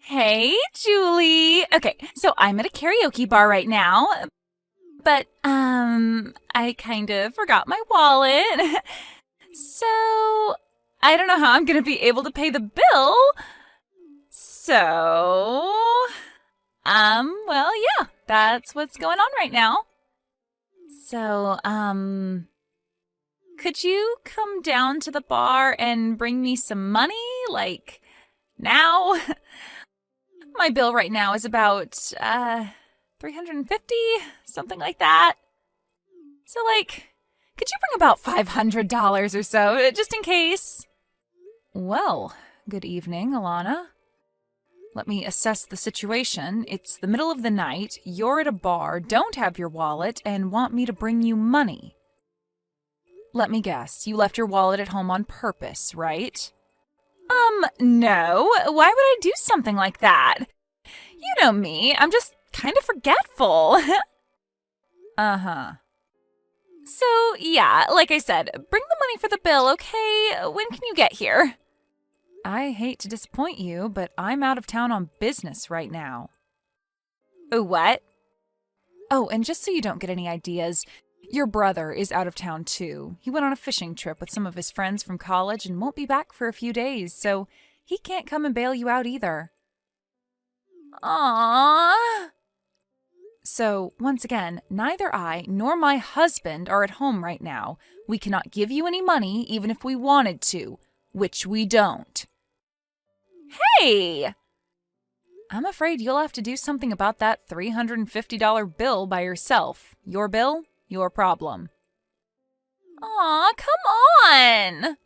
Hey, Julie. Okay, so I'm at a karaoke bar right now, but I kind of forgot my wallet. So, I don't know how I'm going to be able to pay the bill. So, well, yeah, that's what's going on right now. So, could you come down to the bar and bring me some money like now? My bill right now is about 350, something like that. So like, could you bring about $500 or so just in case? Well, good evening, Alana. Let me assess the situation. It's the middle of the night, you're at a bar, don't have your wallet, and want me to bring you money. Let me guess, you left your wallet at home on purpose, right? No. Why would I do something like that? You know me, I'm just kind of forgetful. Uh-huh. So, yeah, like I said, bring the money for the bill, okay? When can you get here? I hate to disappoint you, but I'm out of town on business right now. What? Oh, and just so you don't get any ideas, your brother is out of town too. He went on a fishing trip with some of his friends from college and won't be back for a few days, so he can't come and bail you out either. Aww. So, once again, neither I nor my husband are at home right now. We cannot give you any money even if we wanted to, which we don't. Hey! I'm afraid you'll have to do something about that $350 bill by yourself. Your bill, your problem. Aw, come on!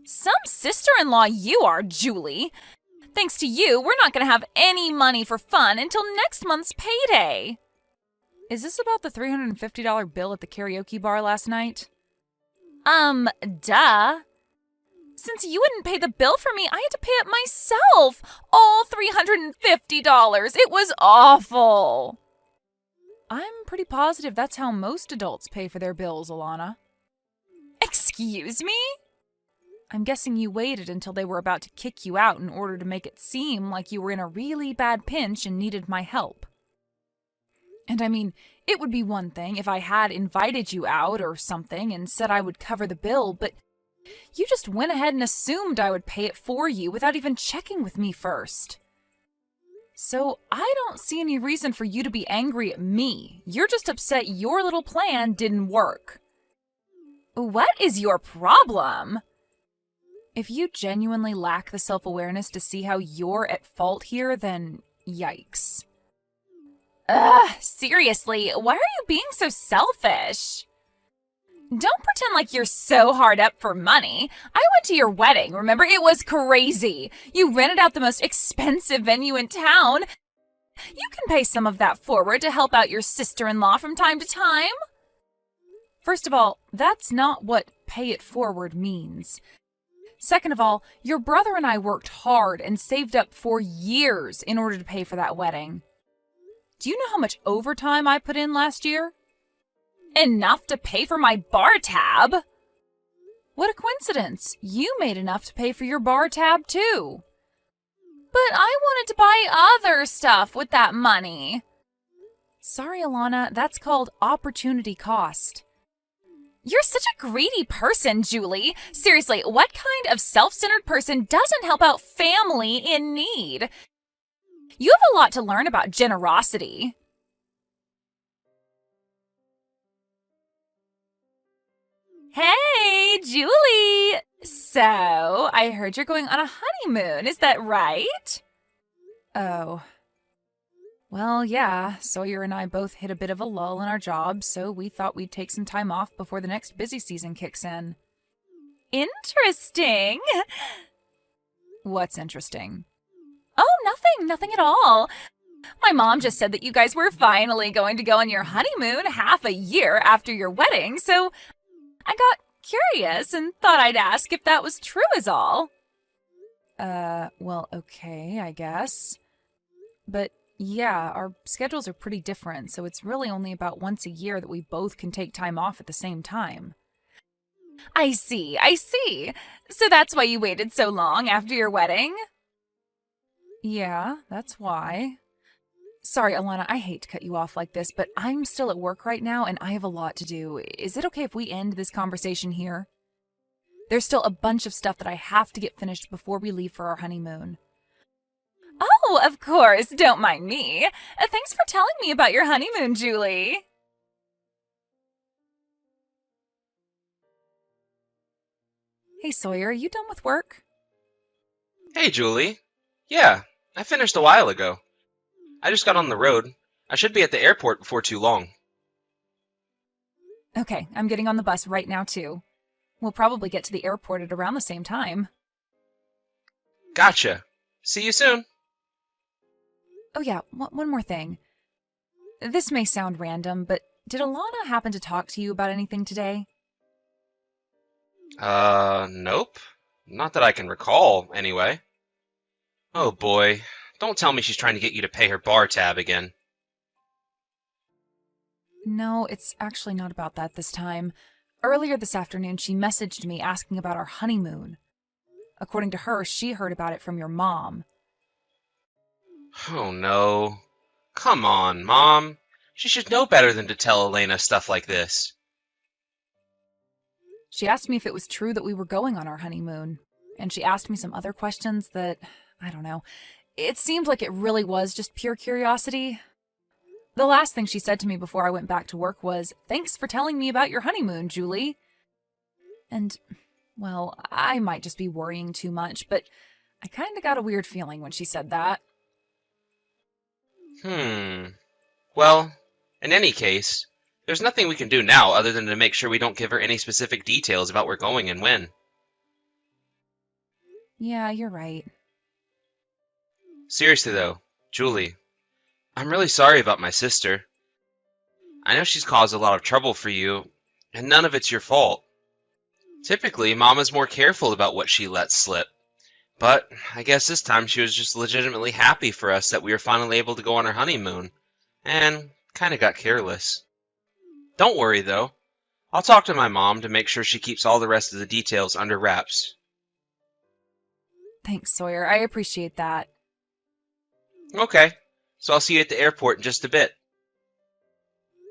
Some sister-in-law you are, Julie. Thanks to you, we're not going to have any money for fun until next month's payday. Is this about the $350 bill at the karaoke bar last night? Duh. Since you wouldn't pay the bill for me, I had to pay it myself. All $350. It was awful. I'm pretty positive that's how most adults pay for their bills, Alana. Excuse me? I'm guessing you waited until they were about to kick you out in order to make it seem like you were in a really bad pinch and needed my help. And I mean, it would be one thing if I had invited you out or something and said I would cover the bill, but you just went ahead and assumed I would pay it for you without even checking with me first. So I don't see any reason for you to be angry at me. You're just upset your little plan didn't work. What is your problem? If you genuinely lack the self-awareness to see how you're at fault here, then yikes. Ugh, seriously, why are you being so selfish? Don't pretend like you're so hard up for money. I went to your wedding, remember? It was crazy. You rented out the most expensive venue in town. You can pay some of that forward to help out your sister-in-law from time to time. First of all, that's not what pay it forward means. Second of all, your brother and I worked hard and saved up for years in order to pay for that wedding. Do you know how much overtime I put in last year? Enough to pay for my bar tab? What a coincidence. You made enough to pay for your bar tab too. But I wanted to buy other stuff with that money. Sorry, Alana, that's called opportunity cost. You're such a greedy person, Julie. Seriously, what kind of self-centered person doesn't help out family in need? You have a lot to learn about generosity. Hey, Julie! So, I heard you're going on a honeymoon, is that right? Oh. Well, yeah, Sawyer and I both hit a bit of a lull in our jobs, so we thought we'd take some time off before the next busy season kicks in. Interesting! What's interesting? Oh, nothing at all. My mom just said that you guys were finally going to go on your honeymoon half a year after your wedding, so I got curious and thought I'd ask if that was true is all. Well, okay, I guess. But yeah, our schedules are pretty different, so it's really only about once a year that we both can take time off at the same time. I see, I see. So that's why you waited so long after your wedding? Yeah, that's why. Sorry, Alana, I hate to cut you off like this, but I'm still at work right now and I have a lot to do. Is it okay if we end this conversation here? There's still a bunch of stuff that I have to get finished before we leave for our honeymoon. Oh, of course, don't mind me. Thanks for telling me about your honeymoon, Julie. Hey, Sawyer, are you done with work? Hey, Julie. Yeah, I finished a while ago. I just got on the road. I should be at the airport before too long. Okay, I'm getting on the bus right now, too. We'll probably get to the airport at around the same time. Gotcha. See you soon. Oh yeah, one more thing. This may sound random, but did Alana happen to talk to you about anything today? Nope. Not that I can recall, anyway. Oh boy. Don't tell me she's trying to get you to pay her bar tab again. No, it's actually not about that this time. Earlier this afternoon, she messaged me asking about our honeymoon. According to her, she heard about it from your mom. Oh no. Come on, Mom. She should know better than to tell Elena stuff like this. She asked me if it was true that we were going on our honeymoon, and she asked me some other questions that, I don't know. It seemed like it really was just pure curiosity. The last thing she said to me before I went back to work was, "Thanks for telling me about your honeymoon, Julie." And, well, I might just be worrying too much, but I kind of got a weird feeling when she said that. Well, in any case, there's nothing we can do now other than to make sure we don't give her any specific details about where we're going and when. Yeah, you're right. Seriously though, Julie, I'm really sorry about my sister. I know she's caused a lot of trouble for you, and none of it's your fault. Typically, Mama's more careful about what she lets slip. But I guess this time she was just legitimately happy for us that we were finally able to go on our honeymoon, and kinda got careless. Don't worry though. I'll talk to my mom to make sure she keeps all the rest of the details under wraps. Thanks, Sawyer. I appreciate that. Okay, so I'll see you at the airport in just a bit.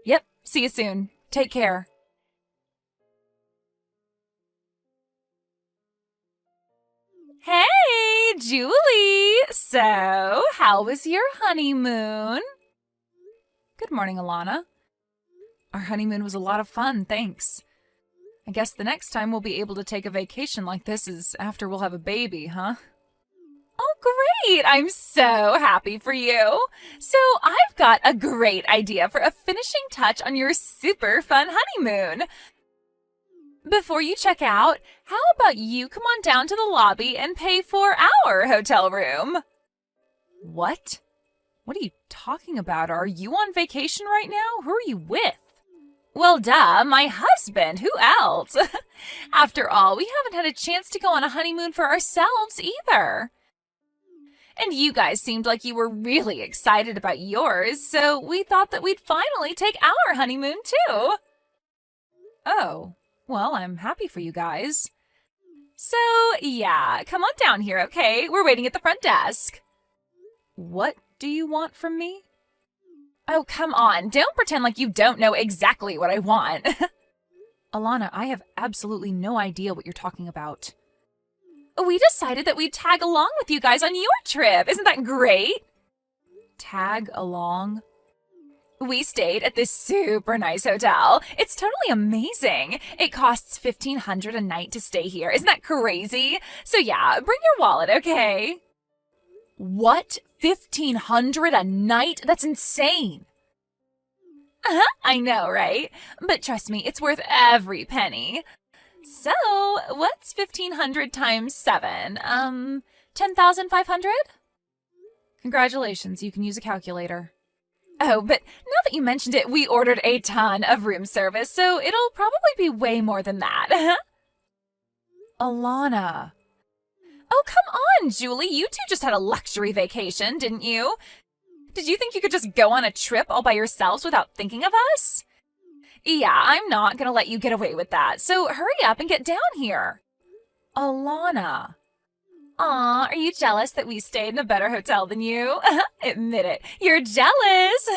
Yep, see you soon. Take care. Hey, Julie! So, how was your honeymoon? Good morning, Alana. Our honeymoon was a lot of fun, thanks. I guess the next time we'll be able to take a vacation like this is after we'll have a baby, huh? Oh, great! I'm so happy for you. So, I've got a great idea for a finishing touch on your super fun honeymoon. Before you check out, how about you come on down to the lobby and pay for our hotel room? What? What are you talking about? Are you on vacation right now? Who are you with? Well, duh, my husband. Who else? After all, we haven't had a chance to go on a honeymoon for ourselves either. And you guys seemed like you were really excited about yours, so we thought that we'd finally take our honeymoon too. Oh. Well, I'm happy for you guys. So, yeah, come on down here, okay? We're waiting at the front desk. What do you want from me? Oh, come on. Don't pretend like you don't know exactly what I want. Alana, I have absolutely no idea what you're talking about. We decided that we'd tag along with you guys on your trip. Isn't that great? Tag along? We stayed at this super nice hotel. It's totally amazing. It costs $1,500 a night to stay here. Isn't that crazy? So yeah, bring your wallet, okay? What? $1,500 a night? That's insane. I know, right? But trust me, it's worth every penny. So, what's 1,500 times 7? 10,500? Congratulations, you can use a calculator. Oh, but now that you mentioned it, we ordered a ton of room service, so it'll probably be way more than that. Alana. Oh, come on, Julie. You two just had a luxury vacation, didn't you? Did you think you could just go on a trip all by yourselves without thinking of us? Yeah, I'm not gonna let you get away with that, so hurry up and get down here. Alana. Aw, are you jealous that we stayed in a better hotel than you? Admit it, you're jealous.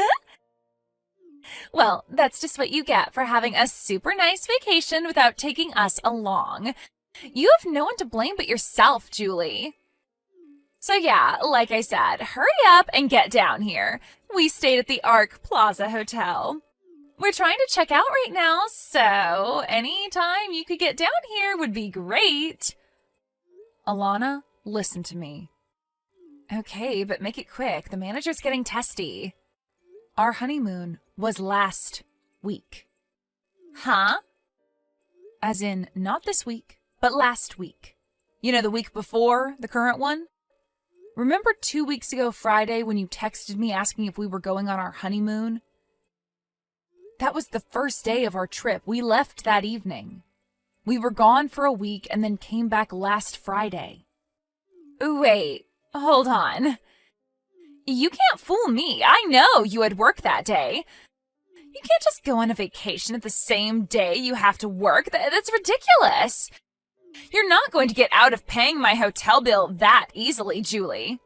Well, that's just what you get for having a super nice vacation without taking us along. You have no one to blame but yourself, Julie. So yeah, like I said, hurry up and get down here. We stayed at the Arc Plaza Hotel. We're trying to check out right now, so any time you could get down here would be great. Alana, listen to me. Okay, but make it quick. The manager's getting testy. Our honeymoon was last week. Huh? As in, not this week, but last week. You know, the week before the current one? Remember 2 weeks ago Friday when you texted me asking if we were going on our honeymoon? That was the first day of our trip. We left that evening. We were gone for a week and then came back last Friday. Wait, hold on. You can't fool me. I know you had work that day. You can't just go on a vacation at the same day you have to work. That's ridiculous. You're not going to get out of paying my hotel bill that easily, Julie.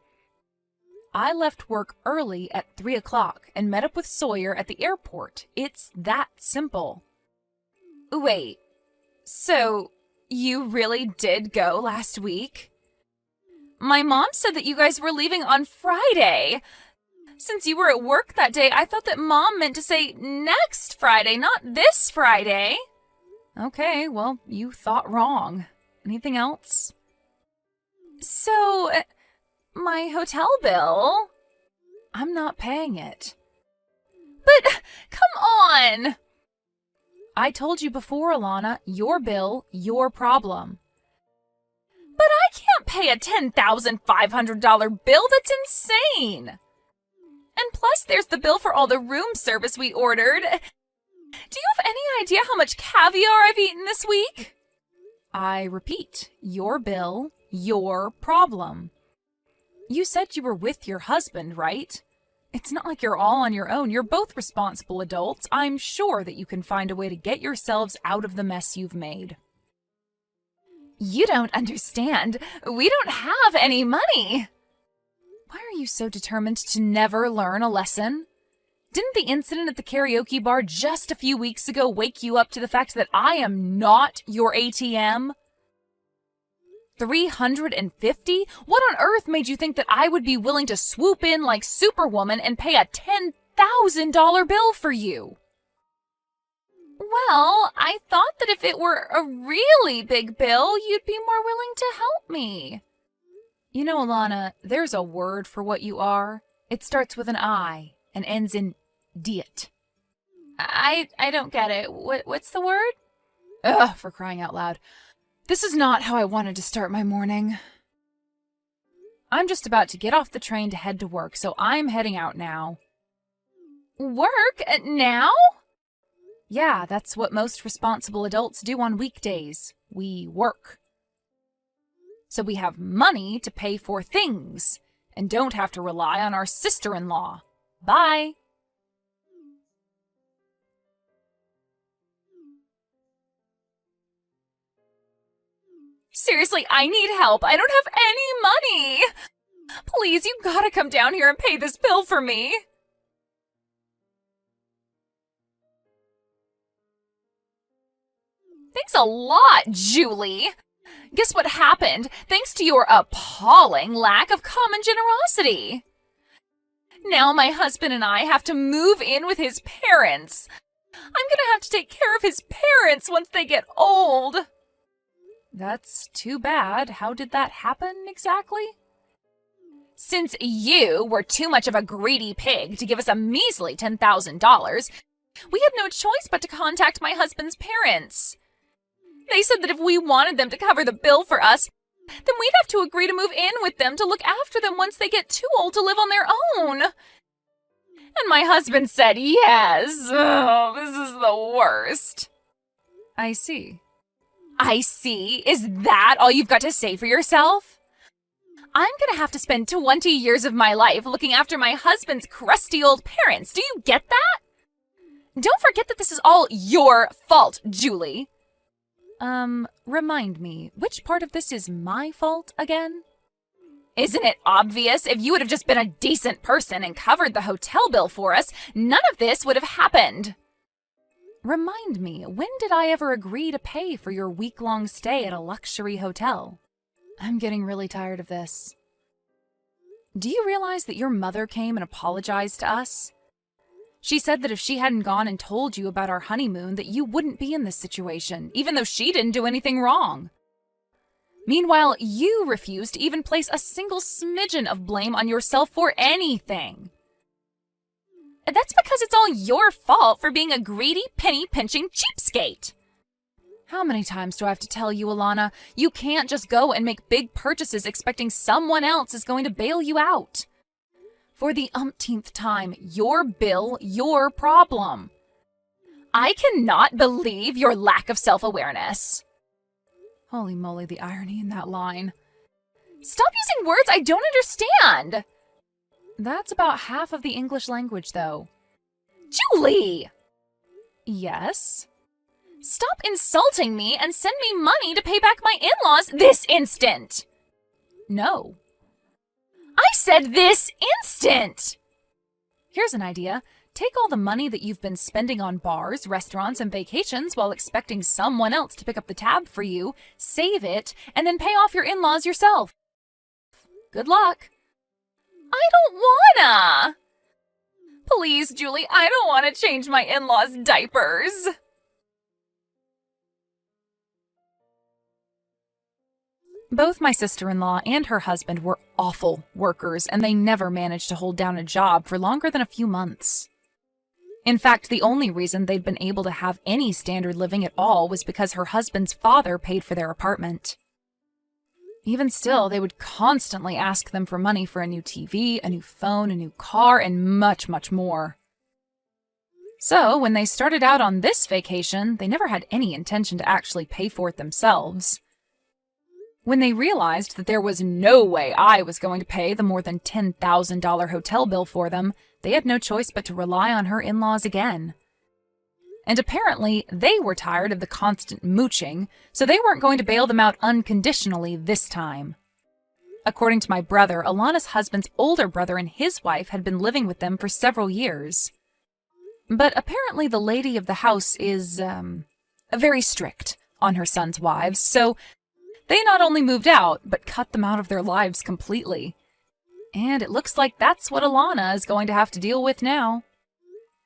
I left work early at 3 o'clock and met up with Sawyer at the airport. It's that simple. Wait, so you really did go last week? My mom said that you guys were leaving on Friday. Since you were at work that day, I thought that Mom meant to say next Friday, not this Friday. Okay, well, you thought wrong. Anything else? So, my hotel bill? I'm not paying it. But, come on! I told you before, Alana, your bill, your problem. But I can't pay a $10,500 bill. That's insane. And plus, there's the bill for all the room service we ordered. Do you have any idea how much caviar I've eaten this week? I repeat, your bill, your problem. You said you were with your husband, right? It's not like you're all on your own. You're both responsible adults. I'm sure that you can find a way to get yourselves out of the mess you've made. You don't understand. We don't have any money. Why are you so determined to never learn a lesson? Didn't the incident at the karaoke bar just a few weeks ago wake you up to the fact that I am not your ATM? $350? What on earth made you think that I would be willing to swoop in like Superwoman and pay a $10,000 bill for you? Well, I thought that if it were a really big bill, you'd be more willing to help me. You know, Alana, there's a word for what you are. It starts with an I and ends in diet. I don't get it. What's the word? Ugh, for crying out loud. This is not how I wanted to start my morning. I'm just about to get off the train to head to work, so I'm heading out now. Work? Now? Yeah, that's what most responsible adults do on weekdays. We work. So we have money to pay for things, and don't have to rely on our sister-in-law. Bye. Seriously, I need help. I don't have any money. Please, you gotta come down here and pay this bill for me. Thanks a lot, Julie. Guess what happened? Thanks to your appalling lack of common generosity. Now my husband and I have to move in with his parents. I'm gonna have to take care of his parents once they get old. That's too bad. How did that happen exactly? Since you were too much of a greedy pig to give us a measly $10,000, we had no choice but to contact my husband's parents. They said that if we wanted them to cover the bill for us, then we'd have to agree to move in with them to look after them once they get too old to live on their own. And my husband said yes. Oh, this is the worst. I see. I see? Is that all you've got to say for yourself? I'm gonna have to spend 20 years of my life looking after my husband's crusty old parents. Do you get that? Don't forget that this is all your fault, Julie. Remind me, which part of this is my fault again? Isn't it obvious? If you would have just been a decent person and covered the hotel bill for us, none of this would have happened. Remind me, when did I ever agree to pay for your week-long stay at a luxury hotel? I'm getting really tired of this. Do you realize that your mother came and apologized to us? She said that if she hadn't gone and told you about our honeymoon, that you wouldn't be in this situation, even though she didn't do anything wrong. Meanwhile, you refused to even place a single smidgen of blame on yourself for anything. That's because it's all your fault for being a greedy, penny-pinching cheapskate. How many times do I have to tell you, Alana, you can't just go and make big purchases expecting someone else is going to bail you out? For the umpteenth time, your bill, your problem. I cannot believe your lack of self-awareness. Holy moly, the irony in that line. Stop using words I don't understand. That's about half of the English language, though. Julie! Yes? Stop insulting me and send me money to pay back my in-laws this instant! No. I said this instant! Here's an idea. Take all the money that you've been spending on bars, restaurants, and vacations while expecting someone else to pick up the tab for you, save it, and then pay off your in-laws yourself. Good luck. I don't wanna! Please, Julie, I don't want to change my in-laws' diapers. Both my sister-in-law and her husband were awful workers, and they never managed to hold down a job for longer than a few months. In fact, the only reason they'd been able to have any standard living at all was because her husband's father paid for their apartment. Even still, they would constantly ask them for money for a new TV, a new phone, a new car, and much, much more. So, when they started out on this vacation, they never had any intention to actually pay for it themselves. When they realized that there was no way I was going to pay the more than $10,000 hotel bill for them, they had no choice but to rely on her in-laws again. And apparently, they were tired of the constant mooching, so they weren't going to bail them out unconditionally this time. According to my brother, Alana's husband's older brother and his wife had been living with them for several years. But apparently the lady of the house is, very strict on her son's wives, so they not only moved out, but cut them out of their lives completely. And it looks like that's what Alana is going to have to deal with now.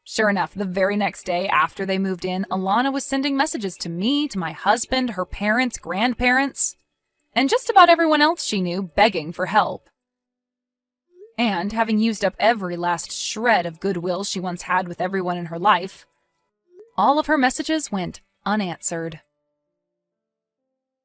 Sure enough, the very next day after they moved in, Alana was sending messages to me, to my husband, her parents, grandparents, and just about everyone else she knew, begging for help. And, having used up every last shred of goodwill she once had with everyone in her life, all of her messages went unanswered.